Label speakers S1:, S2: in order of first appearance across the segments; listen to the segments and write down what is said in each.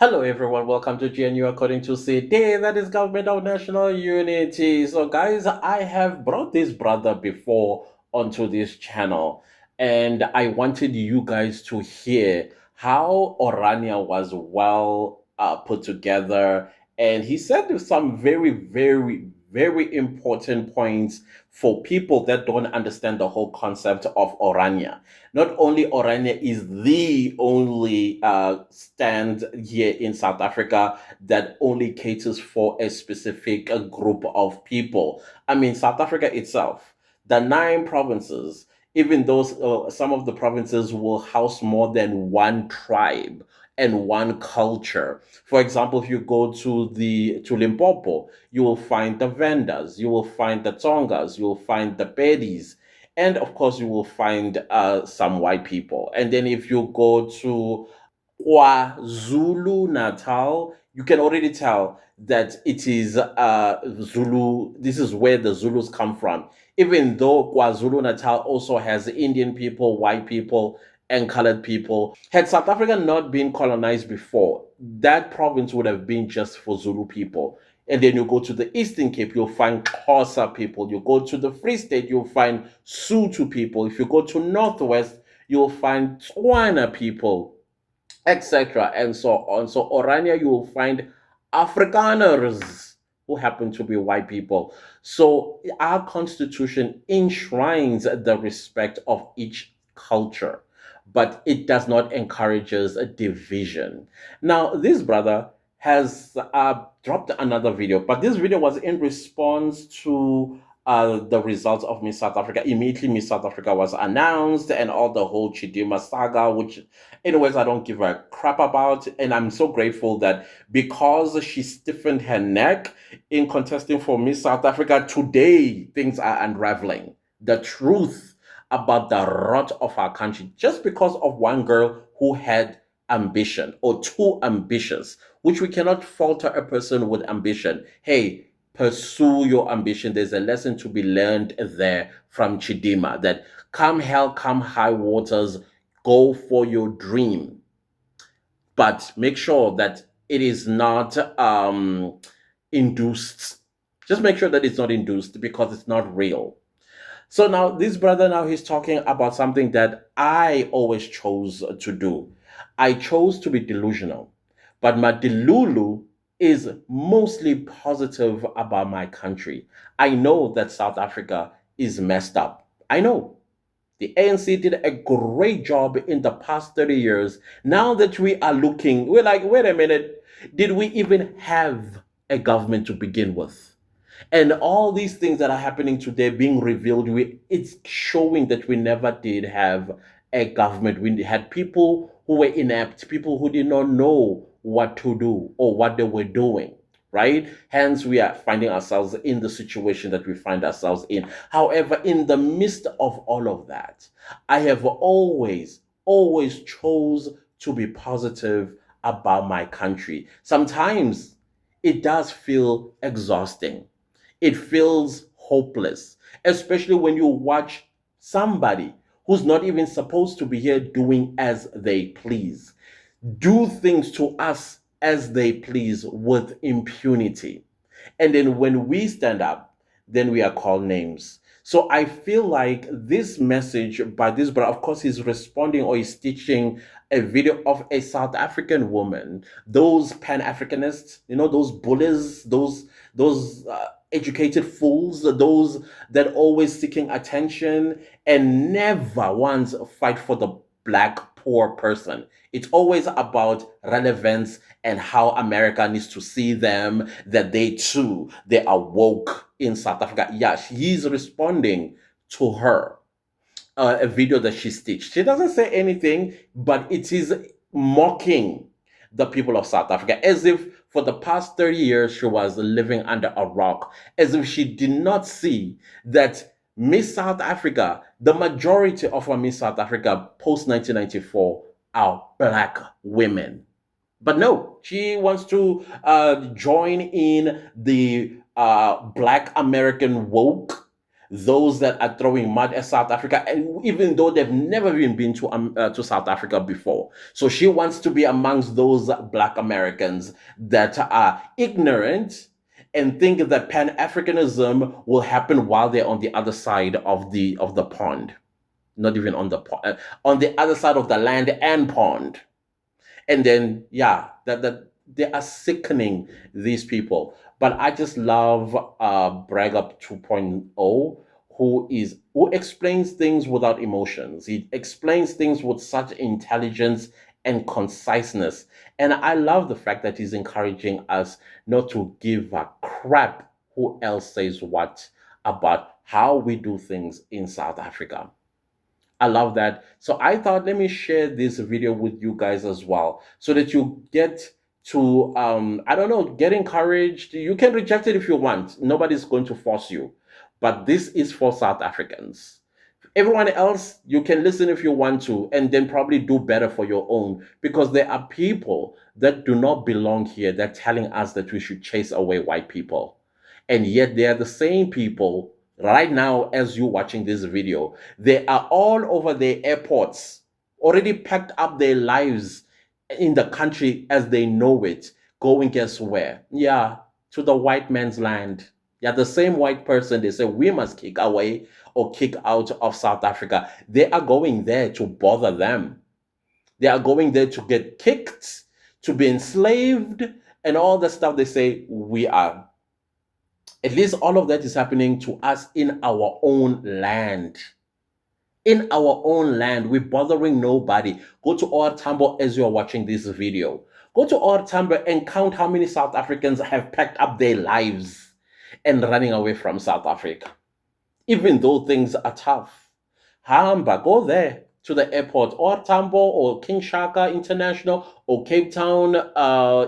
S1: Hello, everyone. Welcome to GNU according to CD, that is Government of National Unity. So, guys, I have brought this brother before onto this channel, and I wanted you guys to hear how Orania was well put together. And he said some very, very, very important points for people that don't understand the whole concept of Orania. Not only Orania is the only stand here in South Africa that only caters for a specific group of people. I mean, South Africa itself, the nine provinces, even though some of the provinces will house more than one tribe and one culture. For example, if you go to Limpopo, you will find the Vendas, you will find the Tongas, you will find the Pedis, and of course you will find some white people. And then if you go to KwaZulu Natal, you can already tell that it is Zulu. This is where the Zulus come from. Even though KwaZulu Natal also has Indian people, white people, and colored people. Had South Africa not been colonized before, that province would have been just for Zulu people. And then you go to the Eastern Cape, you'll find Xhosa people. You go to the Free State, you'll find Sotho people. If you go to Northwest, you'll find Tswana people, etc. and so on. So Orania, you will find Afrikaners who happen to be white people. So our constitution enshrines the respect of each culture, but it does not encourage a division. Now, this brother has dropped another video, but this video was in response to the results of Miss South Africa. Immediately, Miss South Africa was announced, and all the whole Chidima saga, which, anyways, I don't give a crap about. And I'm so grateful that because she stiffened her neck in contesting for Miss South Africa, today things are unraveling. The truth about the rot of our country, just because of one girl who had ambition or too ambitious, which we cannot falter a person with ambition. Hey, pursue your ambition. There's a lesson to be learned there from Chidima that come hell, come high waters, go for your dream. But make sure that it is not induced. Just make sure that it's not induced because it's not real. So now this brother now he's talking about something that I always chose to do. I chose to be delusional, but my delulu is mostly positive about my country. I know that South Africa is messed up. I know. The ANC did a great job in the past 30 years. Now that we are looking, we're like, wait a minute, did we even have a government to begin with? And all these things that are happening today being revealed, it's showing that we never did have a government. We had people who were inept, people who did not know what to do or what they were doing, right? Hence, we are finding ourselves in the situation that we find ourselves in. However, in the midst of all of that, I have always chose to be positive about my country. Sometimes it does feel exhausting. It feels hopeless, especially when you watch somebody who's not even supposed to be here doing as they please, do things to us as they please with impunity. And then when we stand up, then we are called names. So I feel like this message by this brother, of course, he's responding or he's teaching a video of a South African woman, those Pan Africanists, those bullies, those educated fools, those that always seeking attention and never once fight for the black poor person. It's always about relevance and how America needs to see them, that they too, they are woke in South Africa. Yeah, he's responding to her, a video that she stitched. She doesn't say anything, but it is mocking the people of South Africa as if for the past 30 years she was living under a rock, as if she did not see that Miss South Africa, the majority of our Miss South Africa post 1994 are black women. But no, she wants to join in the black American woke, those that are throwing mud at South Africa, and even though they've never even been to South Africa before. So she wants to be amongst those Black Americans that are ignorant and think that Pan-Africanism will happen while they're on the other side of the pond, not even on the pond, on the other side of the land and pond. And then yeah, that they are sickening, these people. But I just love Brag Up 2.0, who explains things without emotions. He explains things with such intelligence and conciseness, and I love the fact that he's encouraging us not to give a crap who else says what about how we do things in South Africa. I love that. So I thought, let me share this video with you guys as well, so that you get to, I don't know, get encouraged. You can reject it if you want. Nobody's going to force you. But this is for South Africans. Everyone else, you can listen if you want to, and then probably do better for your own, because there are people that do not belong here that telling us that we should chase away white people. And yet they are the same people right now as you watching this video. They are all over the airports, already packed up their lives in the country as they know it, going guess where? Yeah, to the white man's land. Yeah, the same white person they say we must kick away or kick out of South Africa. They are going there to bother them. They are going there to get kicked, to be enslaved, and all the stuff they say we are. At least all of that is happening to us in our own land. In our own land, we're bothering nobody. Go to our Tambo as you're watching this video. Go to our Tambo and count how many South Africans have packed up their lives and running away from South Africa, even though things are tough. Hamba, go there to the airport, or Tambo, or King Shaka International, or Cape Town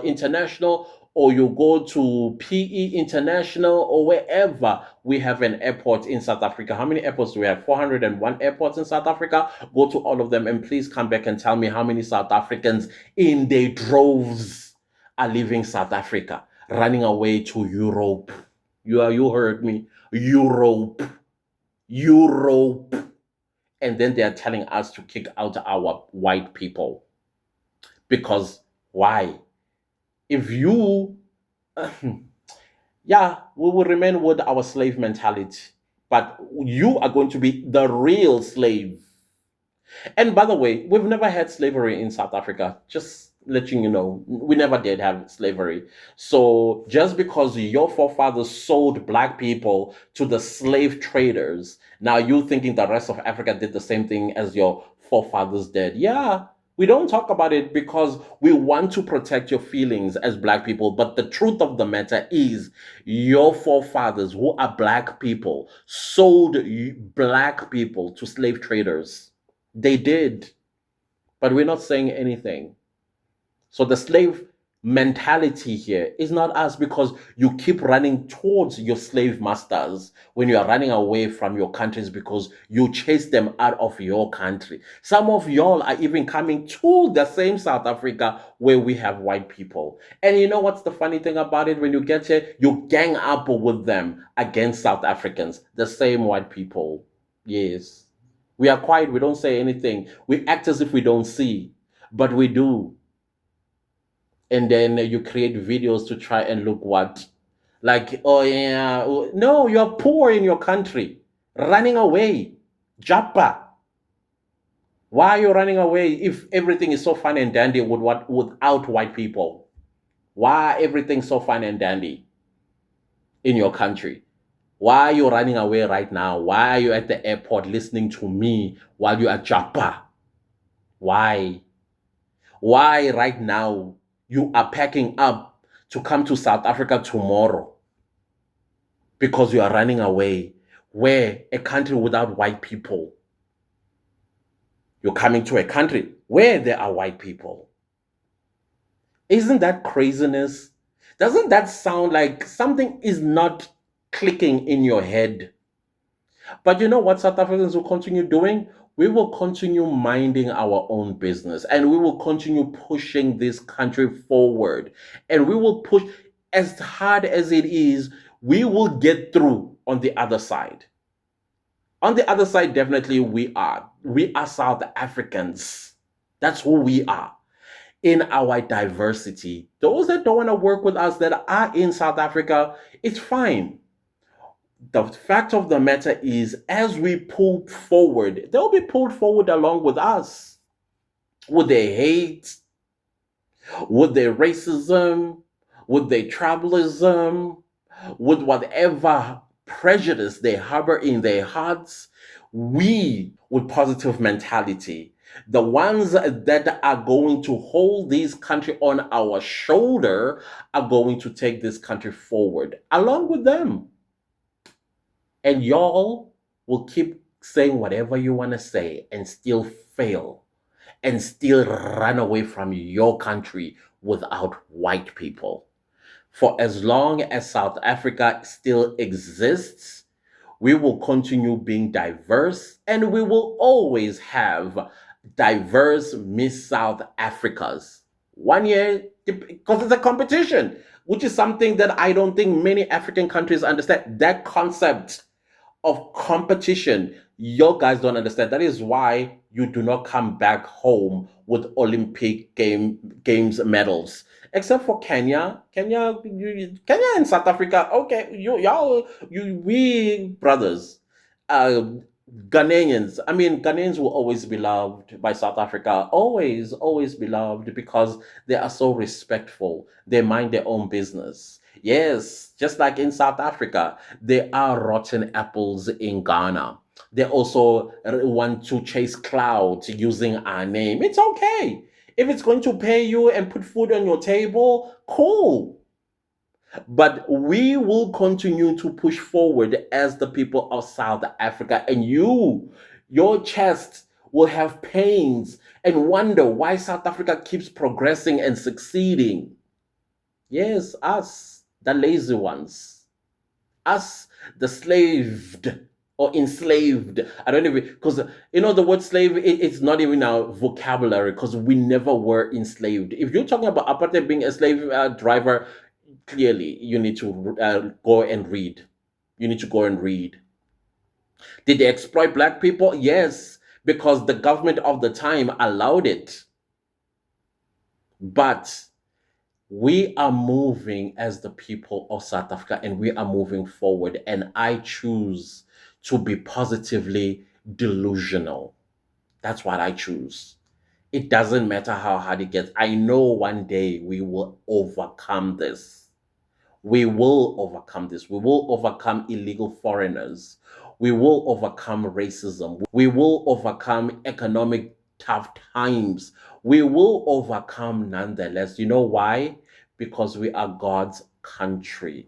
S1: International, or you go to PE International, or wherever we have an airport in South Africa. How many airports do we have? 401 airports in South Africa. Go to all of them and please come back and tell me how many South Africans in their droves are leaving South Africa, running away to Europe. You heard me. Europe. Europe. And then they are telling us to kick out our white people. Because why? If you, yeah, we will remain with our slave mentality, but you are going to be the real slave. And by the way, we've never had slavery in South Africa. Just letting you know, we never did have slavery. So just because your forefathers sold black people to the slave traders, now you thinking the rest of Africa did the same thing as your forefathers did. Yeah, we don't talk about it because we want to protect your feelings as black people. But the truth of the matter is your forefathers, who are black people, sold black people to slave traders. They did. But we're not saying anything. So the slave mentality here is not us, because you keep running towards your slave masters when you are running away from your countries because you chase them out of your country. Some of y'all are even coming to the same South Africa where we have white people. And you know what's the funny thing about it? When you get here, you gang up with them against South Africans, the same white people. Yes. We are quiet. We don't say anything. We act as if we don't see, but we do. And then you create videos to try and look what, like, oh yeah, no, you're poor in your country, running away. Japa. Why are you running away if everything is so fine and dandy without white people? Why everything so fine and dandy in your country? Why are you running away right now? Why are you at the airport listening to me while you are Japa? Why? Why right now you are packing up to come to South Africa tomorrow? Because you are running away. Where? A country without white people. You're coming to a country where there are white people. Isn't that craziness? Doesn't that sound like something is not clicking in your head? But you know what South Africans will continue doing? We will continue minding our own business, and we will continue pushing this country forward. And we will push as hard as it is. We will get through on the other side. On the other side, definitely we are. We are South Africans. That's who we are in our diversity. Those that don't want to work with us that are in South Africa, it's fine. The fact of the matter is, as we pull forward, they'll be pulled forward along with us. With their hate, with their racism, with their tribalism, with whatever prejudice they harbor in their hearts, we with positive mentality, the ones that are going to hold this country on our shoulder, are going to take this country forward along with them. And y'all will keep saying whatever you want to say and still fail and still run away from your country without white people. For as long as South Africa still exists, we will continue being diverse, and we will always have diverse Miss South Africas. One year, because it's a competition, which is something that I don't think many African countries understand. That concept of competition, your guys don't understand. That is why you do not come back home with Olympic games medals, except for Kenya. Kenya and South Africa. Okay, we brothers. Ghanaians. I mean, Ghanaians will always be loved by South Africa. Always be loved because they are so respectful. They mind their own business. Yes, just like in South Africa, there are rotten apples in Ghana. They also want to chase clout using our name. It's okay. If it's going to pay you and put food on your table, cool. But we will continue to push forward as the people of South Africa, and your chest will have pains and wonder why South Africa keeps progressing and succeeding. Yes, us, the lazy ones, us, the slaved or enslaved. I don't even, because the word slave, it's not even our vocabulary because we never were enslaved. If you're talking about apartheid being a slave driver, clearly you need to go and read. You need to go and read. Did they exploit black people? Yes, because the government of the time allowed it. But we are moving as the people of South Africa, and we are moving forward. And I choose to be positively delusional. That's what I choose. It doesn't matter how hard it gets. I know one day we will overcome this. We will overcome this. We will overcome illegal foreigners. We will overcome racism. We will overcome economic tough times. We will overcome nonetheless. You know why? Because we are God's country.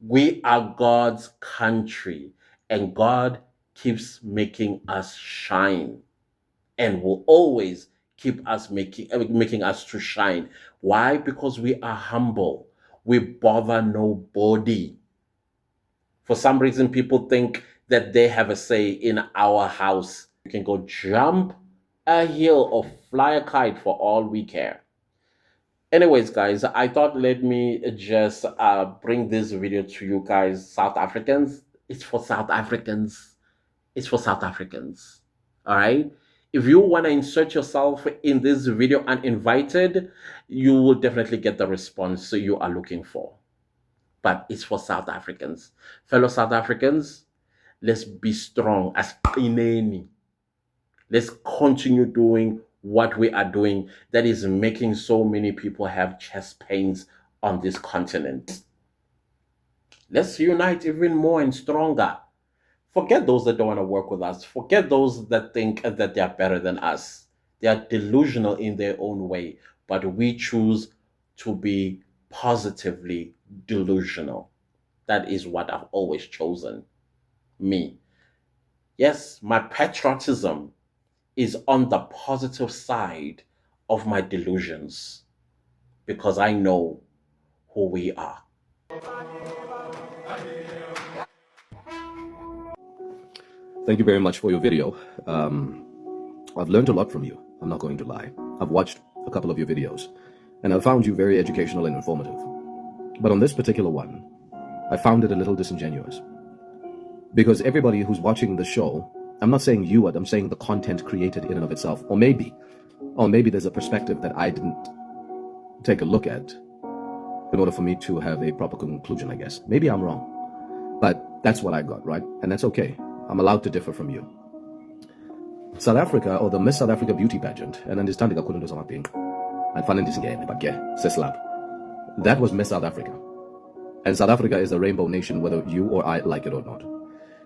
S1: We are God's country, and God keeps making us shine and will always keep us making us to shine. Why? Because we are humble. We bother nobody. For some reason, people think that they have a say in our house. You can go jump a hill or fly a kite for all we care. Anyways, guys, I thought let me just bring this video to you guys, South Africans. It's for South Africans. It's for South Africans. All right? If you want to insert yourself in this video uninvited, you will definitely get the response you are looking for. But it's for South Africans. Fellow South Africans, let's be strong as Ineni. Let's continue doing what we are doing that is making so many people have chest pains on this continent. Let's unite even more and stronger. Forget those that don't want to work with us. Forget those that think that they are better than us. They are delusional in their own way, but we choose to be positively delusional. That is what I've always chosen. Me. Yes, my patriotism is on the positive side of my delusions because I know who we are.
S2: Thank you very much for your video. I've learned a lot from you. I'm not going to lie. I've watched a couple of your videos, and I found you very educational and informative. But on this particular one, I found it a little disingenuous. Because everybody who's watching the show, I'm not saying you, I'm saying the content created in and of itself, or maybe there's a perspective that I didn't take a look at in order for me to have a proper conclusion, I guess. Maybe I'm wrong, but that's what I got, right? And that's okay. I'm allowed to differ from you. South Africa, or the Miss South Africa beauty pageant, and understand that was Miss South Africa. And South Africa is a rainbow nation, whether you or I like it or not.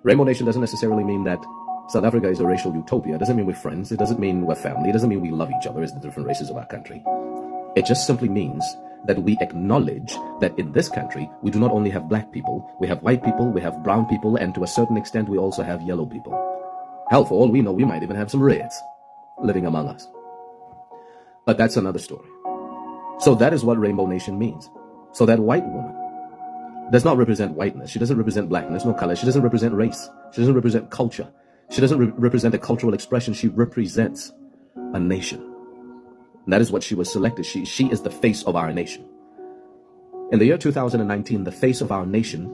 S2: Rainbow nation doesn't necessarily mean that South Africa is a racial utopia. It doesn't mean we're friends. It doesn't mean we're family. It doesn't mean we love each other as the different races of our country. It just simply means that we acknowledge that in this country, we do not only have black people, we have white people, we have brown people, and to a certain extent, we also have yellow people. Hell, for all we know, we might even have some reds living among us. But that's another story. So that is what Rainbow Nation means. So that white woman does not represent whiteness. She doesn't represent blackness, no color. She doesn't represent race. She doesn't represent culture. She doesn't represent a cultural expression. She represents a nation. And that is what she was selected. She is the face of our nation. In the year 2019, the face of our nation,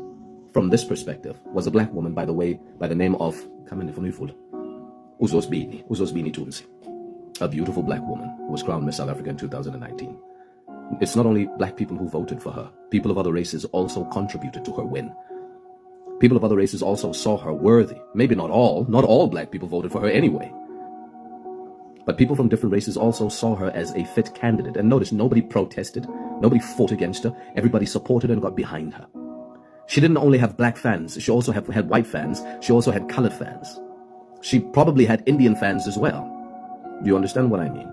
S2: from this perspective, was a black woman, by the name of Uzosbini Tunsi, a beautiful black woman who was crowned Miss South Africa in 2019. It's not only black people who voted for her. People of other races also contributed to her win. People of other races also saw her worthy. Maybe not all black people voted for her anyway. But people from different races also saw her as a fit candidate. And notice, nobody protested, nobody fought against her, everybody supported and got behind her. She didn't only have black fans, she also had white fans, she also had colored fans. She probably had Indian fans as well. Do you understand what I mean?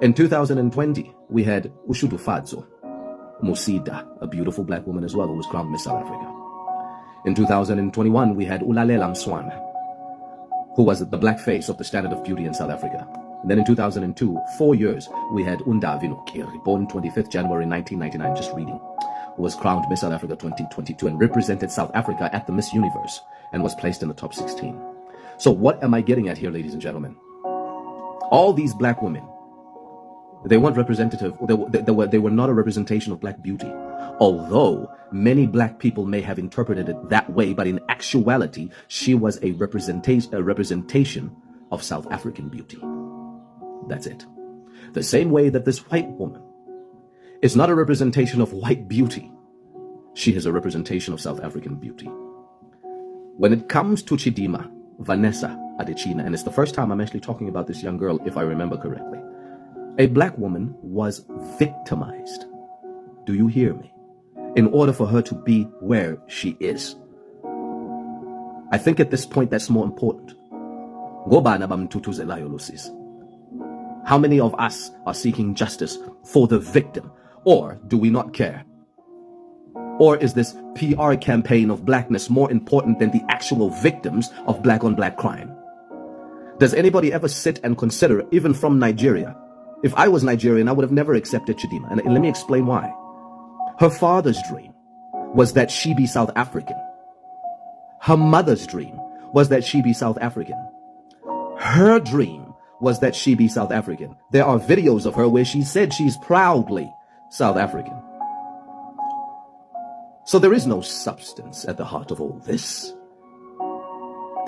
S2: In 2020, we had Ushudu Fadzo Musida, a beautiful black woman as well, who was crowned Miss South Africa. In 2021, we had Ulalela Mswana, who was the black face of the standard of beauty in South Africa. And then in 2002, 4 years, we had Undavi Nokiri, born 25th January 1999, just reading, who was crowned Miss South Africa 2022 and represented South Africa at the Miss Universe and was placed in the top 16. So what am I getting at here, ladies and gentlemen? All these black women, they weren't representative, they were not a representation of black beauty. Although many black people may have interpreted it that way, but in actuality, she was a representation of South African beauty. That's it. The same way that this white woman is not a representation of white beauty, she is a representation of South African beauty. When it comes to Chidima, Vanessa Adechina, and it's the first time I'm actually talking about this young girl, if I remember correctly, a black woman was victimized. Do you hear me? In order for her to be where she is. I think at this point that's more important. How many of us are seeking justice for the victim? Or do we not care? Or is this PR campaign of blackness more important than the actual victims of black on black crime? Does anybody ever sit and consider, even from Nigeria, if I was Nigerian, I would have never accepted Chidima. And let me explain why. Her father's dream was that she be South African. Her mother's dream was that she be South African. Her dream was that she be South African. There are videos of her where she said she's proudly South African. So there is no substance at the heart of all this.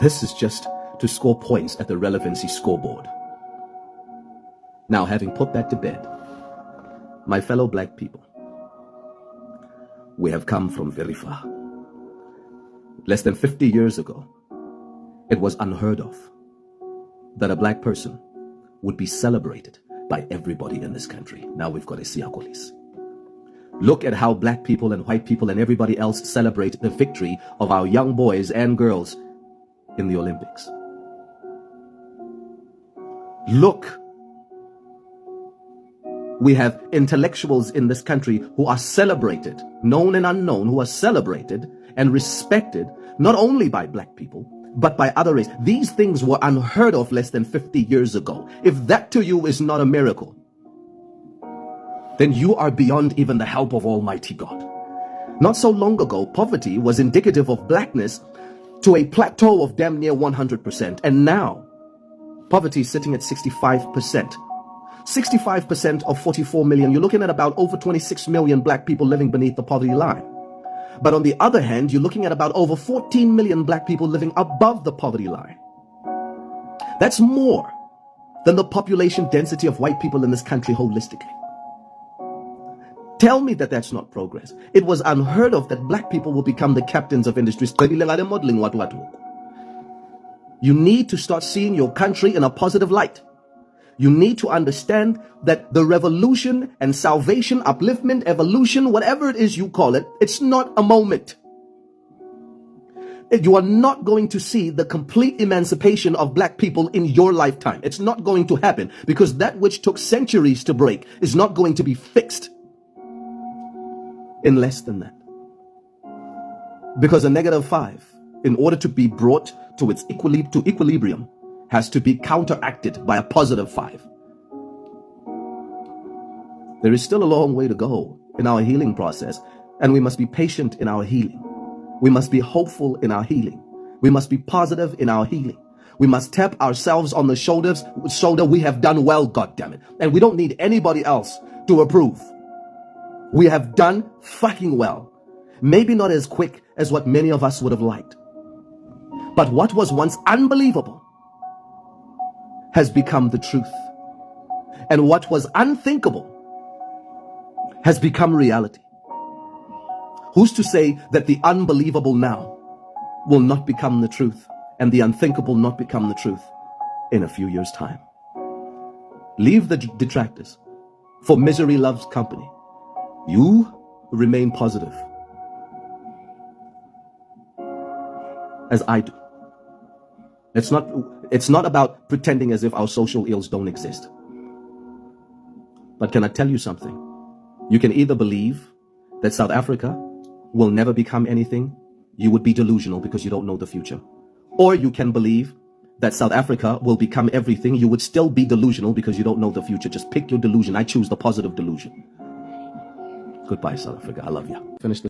S2: This is just to score points at the relevancy scoreboard. Now, having put that to bed, my fellow black people, we have come from very far. Less than 50 years ago, it was unheard of that a black person would be celebrated by everybody in this country. Now we've got a Siakolis. Look at how black people and white people and everybody else celebrate the victory of our young boys and girls in the Olympics. Look. We have intellectuals in this country who are celebrated, known and unknown, who are celebrated and respected, not only by black people, but by other races. These things were unheard of less than 50 years ago. If that to you is not a miracle, then you are beyond even the help of Almighty God. Not so long ago, poverty was indicative of blackness to a plateau of damn near 100%. And now, poverty is sitting at 65%. 65% of 44 million, you're looking at about over 26 million black people living beneath the poverty line. But on the other hand, you're looking at about over 14 million black people living above the poverty line. That's more than the population density of white people in this country holistically. Tell me that that's not progress. It was unheard of that black people will become the captains of industries. You need to start seeing your country in a positive light. You need to understand that the revolution and salvation, upliftment, evolution, whatever it is you call it, it's not a moment. You are not going to see the complete emancipation of black people in your lifetime. It's not going to happen, because that which took centuries to break is not going to be fixed in less than that. Because a -5, in order to be brought to its equilibrium, has to be counteracted by a +5. There is still a long way to go in our healing process, and we must be patient in our healing. We must be hopeful in our healing. We must be positive in our healing. We must tap ourselves on the shoulder. We have done well, goddammit. And we don't need anybody else to approve. We have done fucking well. Maybe not as quick as what many of us would have liked. But what was once unbelievable has become the truth. And what was unthinkable has become reality. Who's to say that the unbelievable now will not become the truth, and the unthinkable not become the truth in a few years' time? Leave the detractors, for misery loves company. You remain positive, as I do. It's not about pretending as if our social ills don't exist. But can I tell you something? You can either believe that South Africa will never become anything. You would be delusional because you don't know the future. Or you can believe that South Africa will become everything. You would still be delusional because you don't know the future. Just pick your delusion. I choose the positive delusion. Goodbye, South Africa. I love you. Finish this.